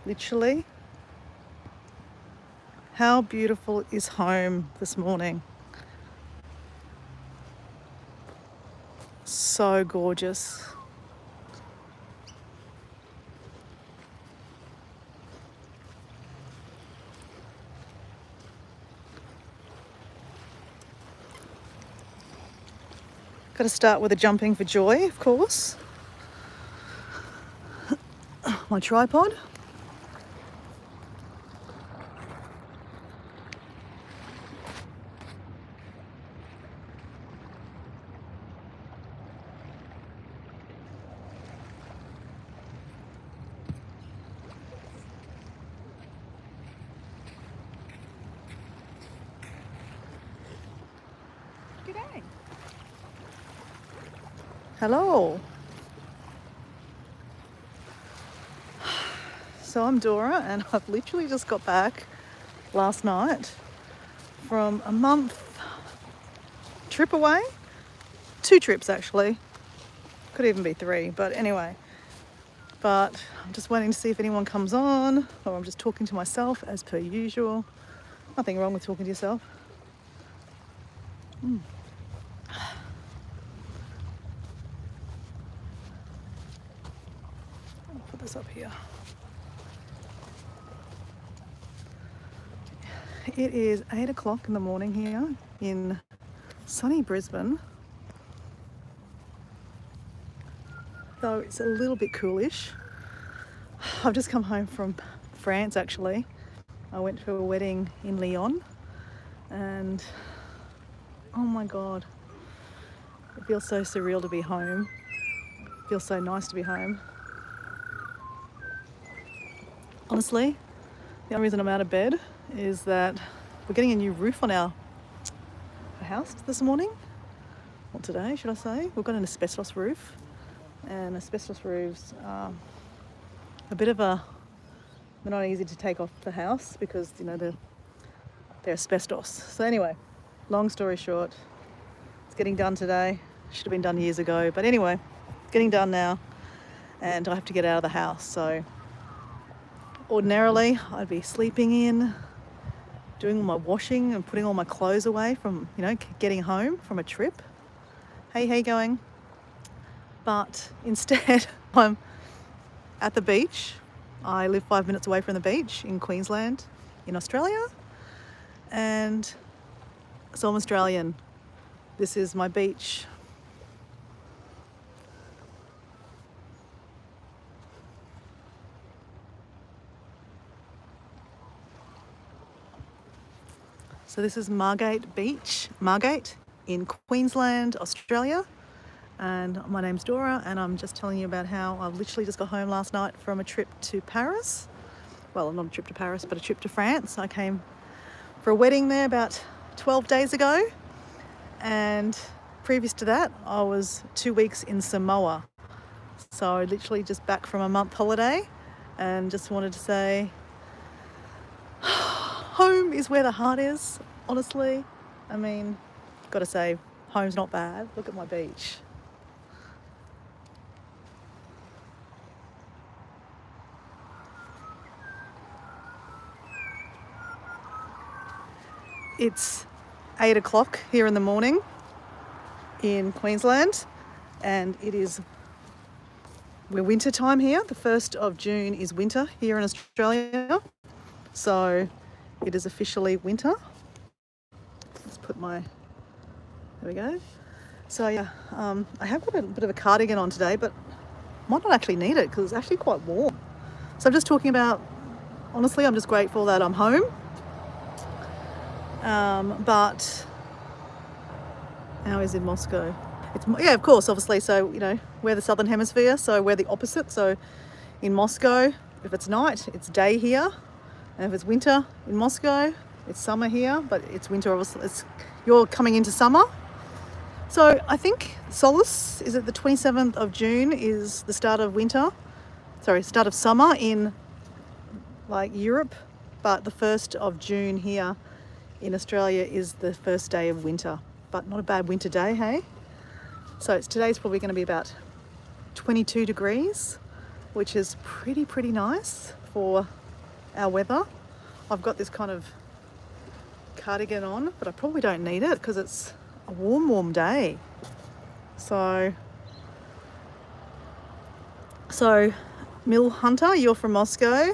literally. How beautiful is home this morning? So gorgeous. Got to start with a jumping for joy, of course. My tripod. G'day. Hello. So I'm Dora and I've literally just got back last night from a month trip away. 2 trips actually. Could even be 3, but anyway. But I'm just waiting to see if anyone comes on, or I'm just talking to myself as per usual. Nothing wrong with talking to yourself. I'll put this up here. It is 8 o'clock in the morning here in sunny Brisbane. Though it's a little bit coolish. I've just come home from France actually. I went to a wedding in Lyon and oh my God, it feels so surreal to be home. It feels so nice to be home. Honestly, the only reason I'm out of bed is that we're getting a new roof on our house this morning. Or today, should I say. We've got an asbestos roof. And asbestos roofs are a bit of they're not easy to take off the house because, you know, they're asbestos. So anyway, long story short, it's getting done today. Should have been done years ago. But anyway, it's getting done now and I have to get out of the house. So ordinarily I'd be sleeping in, doing all my washing and putting all my clothes away from, you know, getting home from a trip. Hey, how you going? But instead I'm at the beach. I live 5 minutes away from the beach in Queensland, in Australia. And so I'm Australian. This is my beach. So this is Margate Beach, Margate in Queensland, Australia. And my name's Dora and I'm just telling you about how I literally just got home last night from a trip to Paris. Well, not a trip to Paris, but a trip to France. I came for a wedding there about 12 days ago. And previous to that, I was 2 weeks in Samoa. So literally just back from a month holiday and just wanted to say, home is where the heart is, honestly. I mean, gotta say, home's not bad. Look at my beach. It's 8 o'clock here in the morning in Queensland and we're winter time here. The 1st of June is winter here in Australia. So it is officially winter. Let's put there we go. So yeah, I have got a bit of a cardigan on today, but might not actually need it because it's actually quite warm. So I'm just talking about, honestly, I'm just grateful that I'm home. But how is in Moscow? Yeah, of course, obviously. So, you know, we're the southern hemisphere, so we're the opposite. So in Moscow, if it's night, it's day here. And if it's winter in Moscow, it's summer here, but it's winter, obviously. You're coming into summer. So I think Solace, is it the 27th of June is the start of start of summer in like Europe, but the 1st of June here in Australia is the first day of winter, but not a bad winter day, hey? So today's probably going to be about 22 degrees, which is pretty nice for our weather. I've got this kind of cardigan on, but I probably don't need it because it's a warm day. So Mill Hunter, you're from Moscow.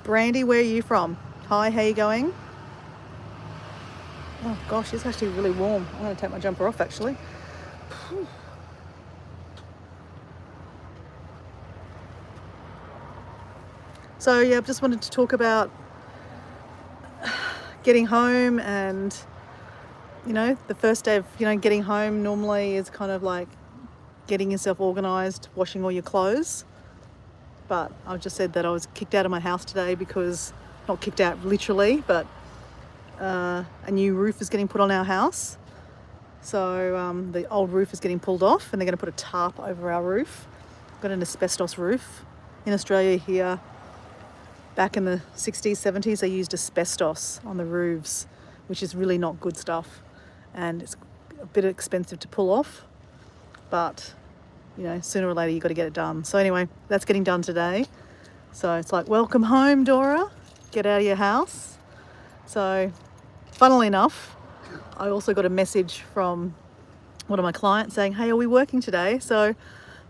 Brandy, where are you from? Hi, how you going? Oh gosh, it's actually really warm. I'm going to take my jumper off actually. So yeah, I just wanted to talk about getting home, and the first day of getting home normally is kind of like getting yourself organised, washing all your clothes. But I've just said that I was kicked out of my house today because, not kicked out literally, but a new roof is getting put on our house. So the old roof is getting pulled off and they're going to put a tarp over our roof. We've got an asbestos roof. In Australia here, back in the 60s, 70s, they used asbestos on the roofs, which is really not good stuff. And it's a bit expensive to pull off, but sooner or later you've got to get it done. So anyway, that's getting done today. So it's like, welcome home, Dora. Get out of your house. So funnily enough, I also got a message from one of my clients saying, hey, are we working today? So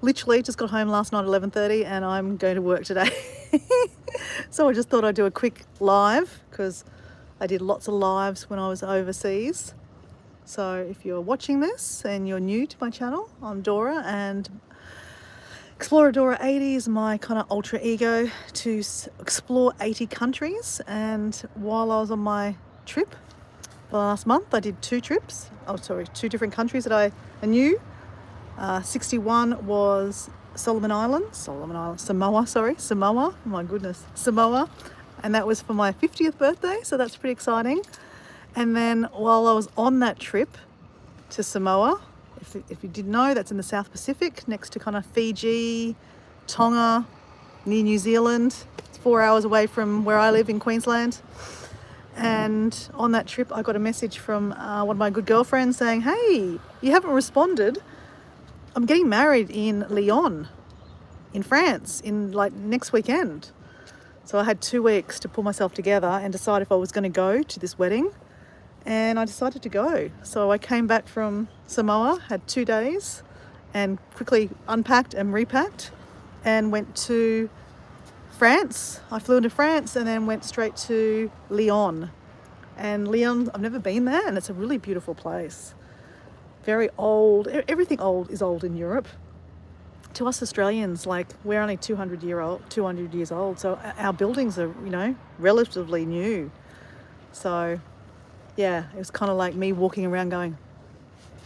literally just got home last night at 11:30 and I'm going to work today. So I just thought I'd do a quick live because I did lots of lives when I was overseas. So if you're watching this and you're new to my channel, I'm Dora, and Explorer Dora 80 is my kind of alter ego to explore 80 countries. And while I was on my trip last month, I did two different countries that I knew. 61 was Samoa, my goodness, Samoa. And that was for my 50th birthday, so that's pretty exciting. And then while I was on that trip to Samoa, if you didn't know, that's in the South Pacific, next to kind of Fiji, Tonga, near New Zealand. It's 4 hours away from where I live in Queensland. And on that trip, I got a message from one of my good girlfriends saying, hey, you haven't responded. I'm getting married in Lyon, in France, in like next weekend. So I had 2 weeks to pull myself together and decide if I was going to go to this wedding. And I decided to go. So I came back from Samoa, had 2 days, and quickly unpacked and repacked and went to France. I flew into France and then went straight to Lyon. And Lyon, I've never been there, and it's a really beautiful place. Very old. Everything old is old in Europe. To us Australians, like, we're only 200 years old, so our buildings are, relatively new. So yeah, it was kind of like me walking around going,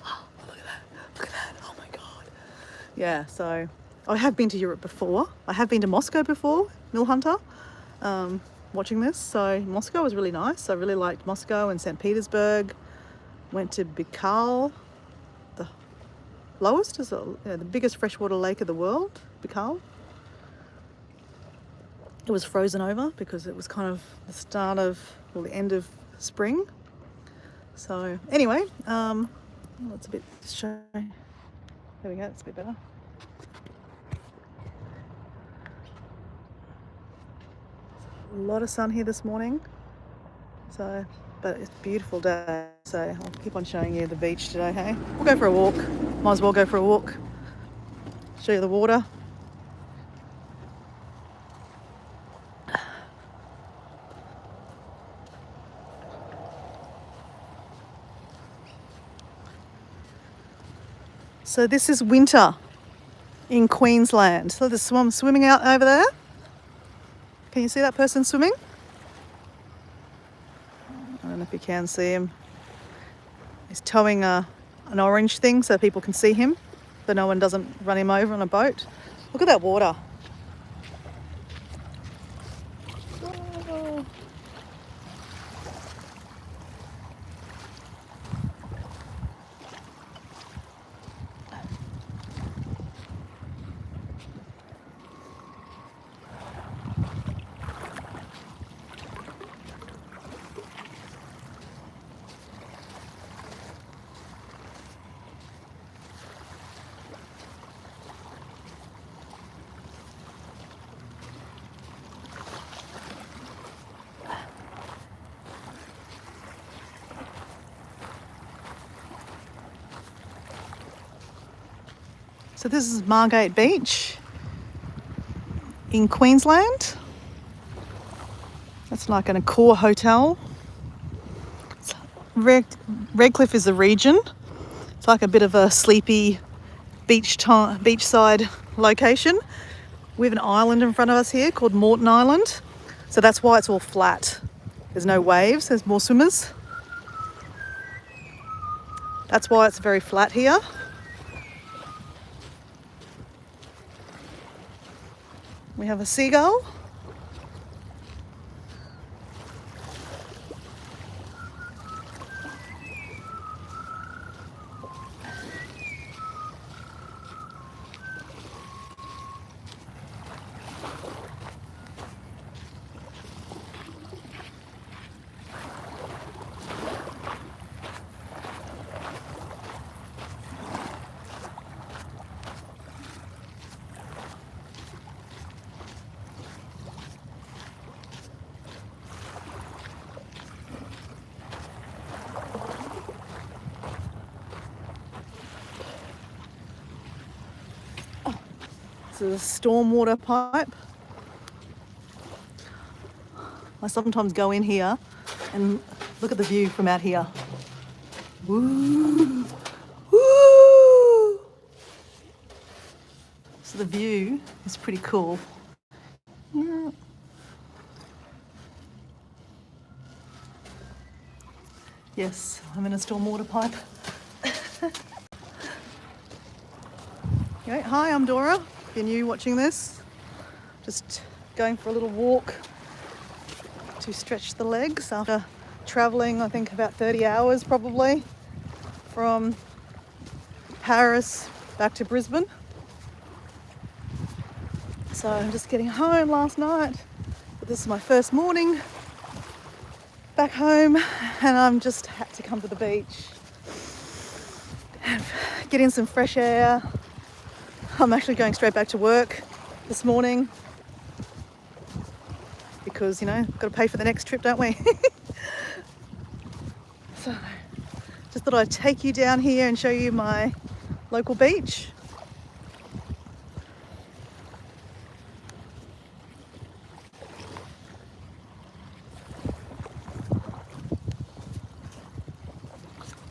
oh, look at that, oh my God. Yeah, so I have been to Europe before. I have been to Moscow before, Mill Hunter, watching this. So Moscow was really nice. I really liked Moscow and St. Petersburg. Went to Baikal, the lowest, is the biggest freshwater lake of the world, Baikal. It was frozen over because it was kind of the end of spring. So anyway, it's a bit shy. There we go, it's a bit better. A lot of sun here this morning. So, but it's a beautiful day. So I'll keep on showing you the beach today, hey? We'll go for a walk. Might as well go for a walk. Show you the water. So this is winter in Queensland. So there's someone swimming out over there. Can you see that person swimming? I don't know if you can see him. He's towing an orange thing so people can see him, so no one doesn't run him over on a boat. Look at that water. Oh. So this is Margate Beach in Queensland. That's like an Accor hotel. Redcliffe is the region. It's like a bit of a sleepy beachside location. We have an island in front of us here called Moreton Island. So that's why it's all flat. There's no waves, there's more swimmers. That's why it's very flat here. We have a seagull. This is a stormwater pipe. I sometimes go in here and look at the view from out here. Woo! Woo! So the view is pretty cool. Yeah. Yes, I'm in a stormwater pipe. Okay, hi, I'm Dora. If you're new watching this, just going for a little walk to stretch the legs after travelling, I think about 30 hours probably, from Paris back to Brisbane. So I'm just getting home last night, but this is my first morning back home, and I'm just had to come to the beach and get in some fresh air. I'm actually going straight back to work this morning because, you know, got to pay for the next trip, don't we? So just thought I'd take you down here and show you my local beach.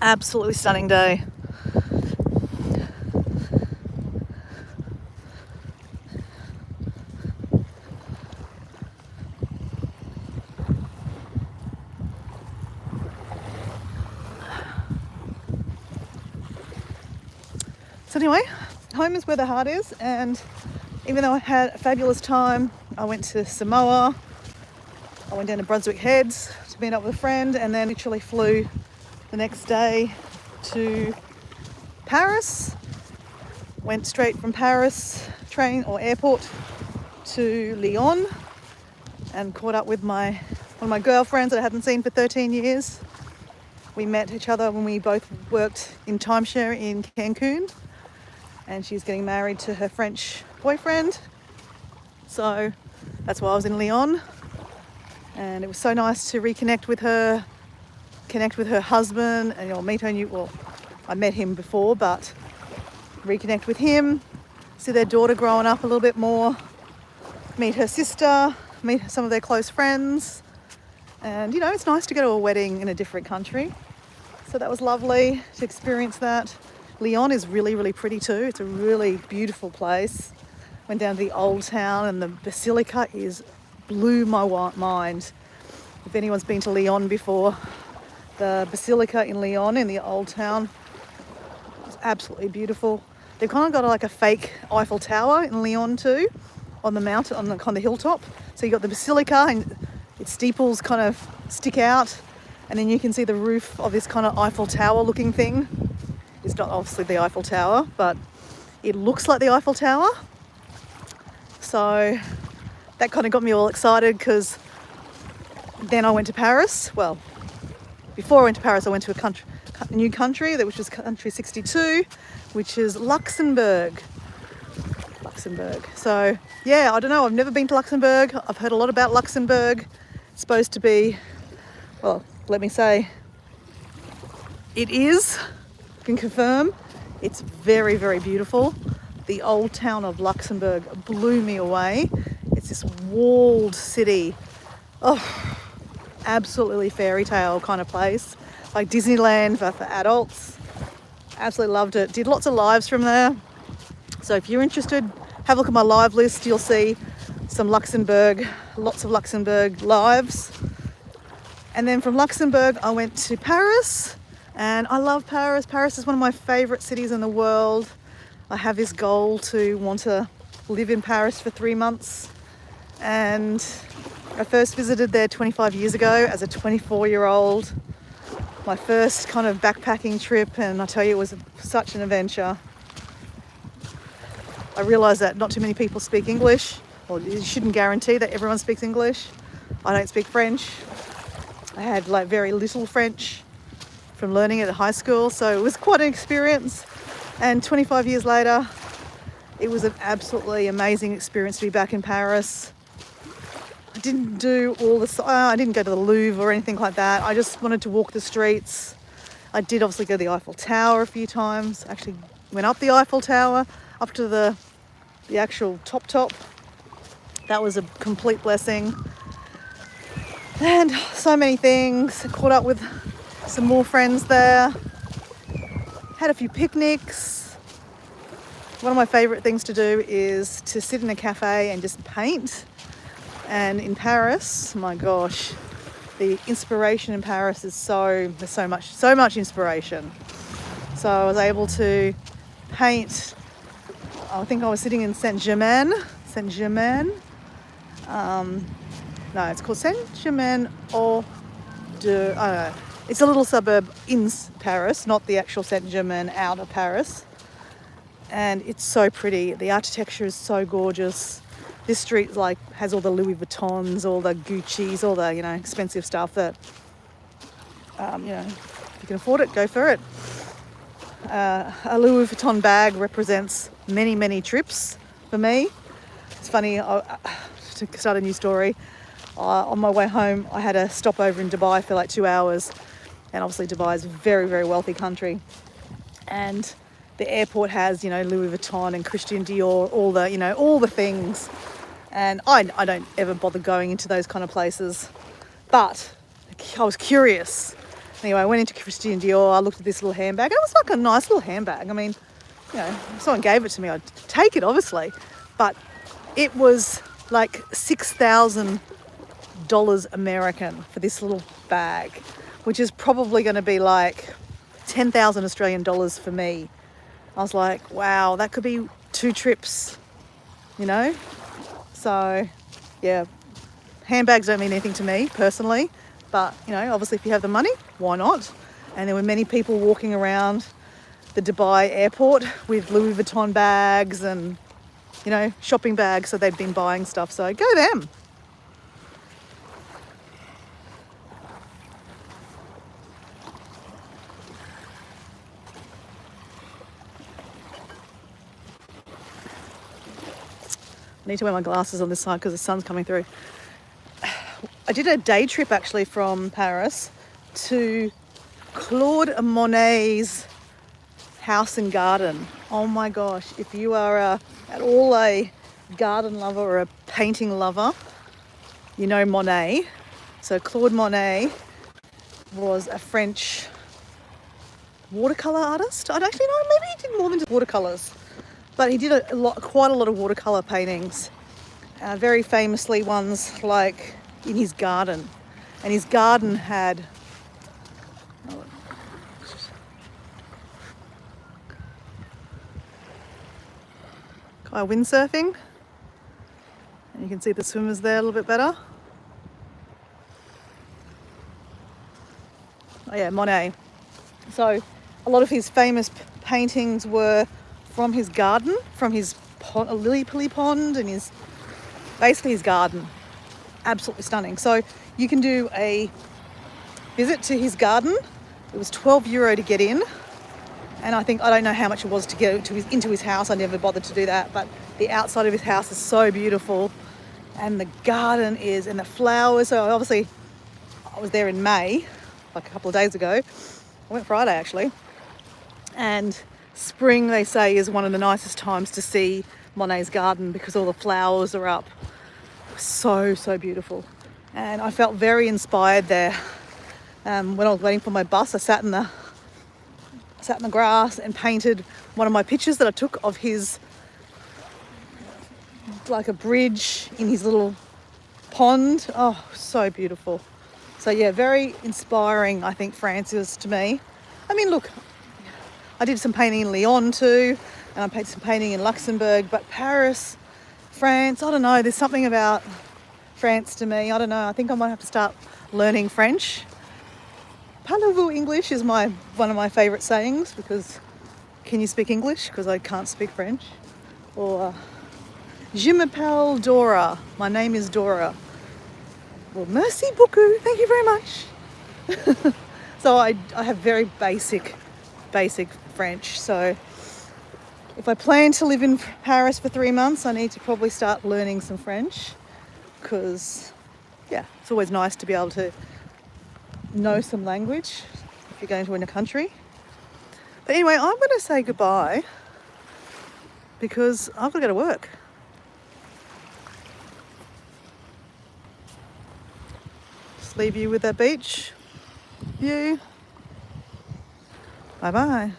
Absolutely stunning day. So anyway, home is where the heart is, and even though I had a fabulous time, I went to Samoa, I went down to Brunswick Heads to meet up with a friend, and then literally flew the next day to Paris. Went straight from Paris train or airport to Lyon and caught up with one of my girlfriends that I hadn't seen for 13 years. We met each other when we both worked in timeshare in Cancun, and she's getting married to her French boyfriend. So that's why I was in Lyon, and it was so nice to reconnect with her, connect with her husband, and meet her well, I met him before, but reconnect with him, see their daughter growing up a little bit more, meet her sister, meet some of their close friends. And you know, it's nice to go to a wedding in a different country. So that was lovely to experience that. Lyon is really, really pretty too. It's a really beautiful place. Went down to the old town, and the basilica blew my mind. If anyone's been to Lyon before, the basilica in Lyon in the old town is absolutely beautiful. They've kind of got like a fake Eiffel Tower in Lyon too, on the mountain, on the hilltop. So you got the basilica, and its steeples kind of stick out, and then you can see the roof of this kind of Eiffel Tower looking thing. It's not obviously the Eiffel Tower, but it looks like the Eiffel Tower. So that kind of got me all excited, because then I went to Paris. Well, before I went to Paris, I went to a new country, which was country 62, which is Luxembourg. So yeah, I don't know, I've never been to Luxembourg. I've heard a lot about Luxembourg. It's supposed to be, well, let me say, it is, I can confirm, it's very, very beautiful. the old town of Luxembourg blew me away. It's this walled city. Oh, absolutely fairy tale kind of place, like Disneyland for adults. Absolutely loved it. Did lots of lives from there. So if you're interested, have a look at my live list. You'll see some Luxembourg, lots of Luxembourg lives. And then from Luxembourg, I went to Paris, and I love Paris. Paris is one of my favorite cities in the world. I have this goal to want to live in Paris for 3 months. And I first visited there 25 years ago as a 24-year-old. My first kind of backpacking trip, and I tell you, it was such an adventure. I realised that not too many people speak English, or you shouldn't guarantee that everyone speaks English. I don't speak French. I had like very little French from learning it at high school, so it was quite an experience. And 25 years later, it was an absolutely amazing experience to be back in Paris. I didn't do I didn't go to the Louvre or anything like that. I just wanted to walk the streets. I did obviously go to the Eiffel Tower a few times. Actually went up the Eiffel Tower, up to the actual top. That was a complete blessing. And so many things. Caught up with some more friends there. Had a few picnics. One of my favourite things to do is to sit in a cafe and just paint. And in Paris, my gosh, the inspiration in Paris is there's so much inspiration. So I was able to paint. I think I was sitting in Saint-Germain. No, it's called Saint-Germain-au-Deux. I don't know. It's a little suburb in Paris, not the actual Saint-Germain out of Paris. And it's so pretty. The architecture is so gorgeous. This street has all the Louis Vuittons, all the Gucci's, all the expensive stuff that if you can afford it, go for it. A Louis Vuitton bag represents many trips for me. It's funny, to start a new story. On my way home, I had a stopover in Dubai for like 2 hours, and obviously Dubai is a very wealthy country, and the airport has Louis Vuitton and Christian Dior, all the things. And I don't ever bother going into those kind of places, but I was curious. Anyway, I went into Christian Dior, I looked at this little handbag. It was like a nice little handbag. I mean, if someone gave it to me, I'd take it, obviously. But it was like $6,000 American for this little bag, which is probably going to be like 10,000 Australian dollars for me. I was like, wow, that could be 2 trips, So, yeah, handbags don't mean anything to me personally, but, obviously if you have the money, why not? And there were many people walking around the Dubai airport with Louis Vuitton bags and, shopping bags, so they'd been buying stuff, so go them. I need to wear my glasses on this side because the sun's coming through. I did a day trip actually from Paris to Claude Monet's house and garden. Oh my gosh, if you are at all a garden lover or a painting lover, you know Monet. So Claude Monet was a French watercolour artist. I don't actually know, maybe he did more than just watercolours. But he did quite a lot of watercolour paintings, very famously ones like in his garden. And his garden had guy windsurfing, and you can see the swimmers there a little bit better. Oh yeah, Monet. So a lot of his famous paintings were from his garden, from his lily pond, and his garden. Absolutely stunning. So you can do a visit to his garden. It was €12 to get in, and I don't know how much it was to get into his house. I never bothered to do that, but the outside of his house is so beautiful, and the garden and the flowers. So obviously I was there in May, like a couple of days ago. I went Friday actually, and Spring, they say, is one of the nicest times to see Monet's garden because all the flowers are up. So, so beautiful. And I felt very inspired there. When I was waiting for my bus, I sat in the grass and painted one of my pictures that I took of his, like a bridge in his little pond. Oh, so beautiful. So yeah, very inspiring, I think, France is to me. I mean, look, I did some painting in Lyon too, and I painted some painting in Luxembourg, but Paris, France, I don't know, there's something about France to me. I don't know, I think I might have to start learning French. Parlez-vous English is one of my favourite sayings, because can you speak English? Because I can't speak French. Or je m'appelle Dora, my name is Dora. Well, merci beaucoup, thank you very much. So I have very basic French. So if I plan to live in Paris for 3 months, I need to probably start learning some French, because yeah, it's always nice to be able to know some language if you're going to a country. But anyway, I'm going to say goodbye because I've got to go to work. Just leave you with that beach view. Bye bye.